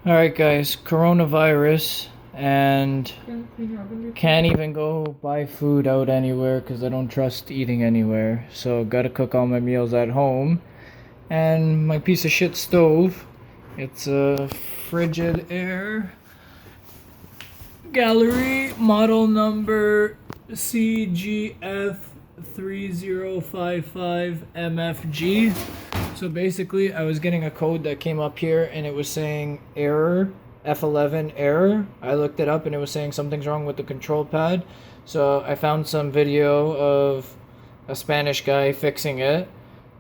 Alright guys, coronavirus, and can't even go buy food out anywhere because I don't trust eating anywhere. So gotta cook all my meals at home. And my piece of shit stove, it's a Frigidaire Gallery model number CGEF3055MFG. So basically, I was getting a code that came up here and it was saying error, f11 error. I looked it up and it was saying something's wrong with the control pad. So I found some video of a Spanish guy fixing it,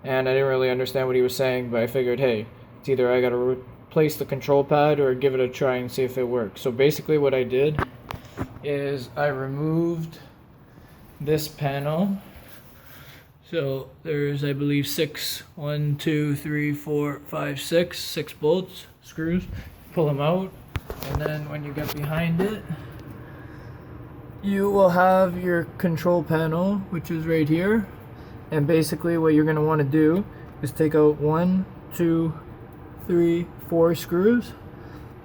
and I didn't really understand what he was saying, but I figured, hey, it's either I gotta replace the control pad or give it a try and see if it works. So basically what I did is I removed this panel. So there's, I believe, six bolts, screws. Pull them out, and then when you get behind it, you will have your control panel, which is right here. And basically what you're going to want to do is take out 1, 2, 3, 4 screws.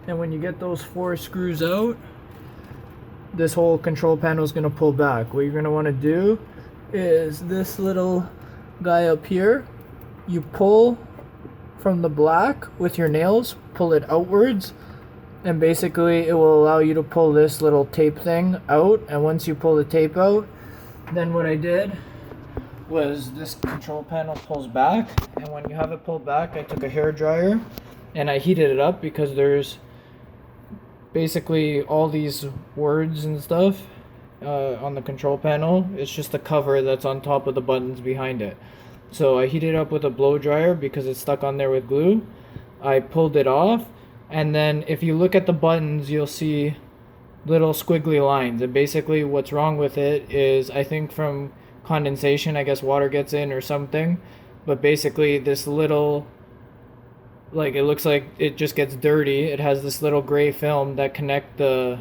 And when you get those 4 screws out, this whole control panel is going to pull back. What you're going to want to do is this little guy up here, you pull from the black with your nails, pull it outwards, and basically it will allow you to pull this little tape thing out. And once you pull the tape out, then what I did was this control panel pulls back, and when you have it pulled back, I took a hair dryer and I heated it up because there's basically all these words and stuff on the control panel. It's just the cover that's on top of the buttons behind it. So I heated it up with a blow dryer because it's stuck on there with glue. I pulled it off, and then if you look at the buttons, you'll see little squiggly lines. And basically what's wrong with it is, I think from condensation, I guess water gets in or something. But basically this little, like, it looks like it just gets dirty. It has this little gray film that connect the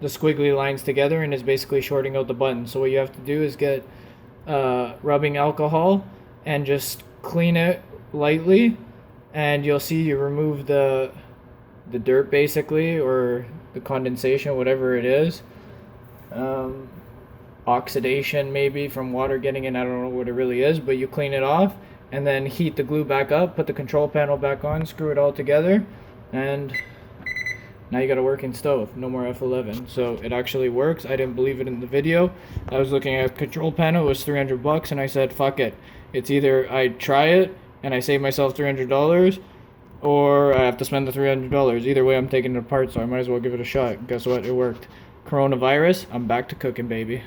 squiggly lines together and is basically shorting out the button. So what you have to do is get rubbing alcohol and just clean it lightly, and you'll see you remove the dirt basically, or the condensation, whatever it is, oxidation maybe from water getting in. I don't know what it really is, but you clean it off and then heat the glue back up, put the control panel back on, screw it all together, and now you got a working stove. No more f11. So it actually works. I didn't believe it in the video. I was looking at a control panel, it was $300, and I said, fuck it. It's either I try it and I save myself $300, or I have to spend the $300. Either way, I'm taking it apart, so I might as well give it a shot. Guess what? It worked. Coronavirus, I'm back to cooking, baby.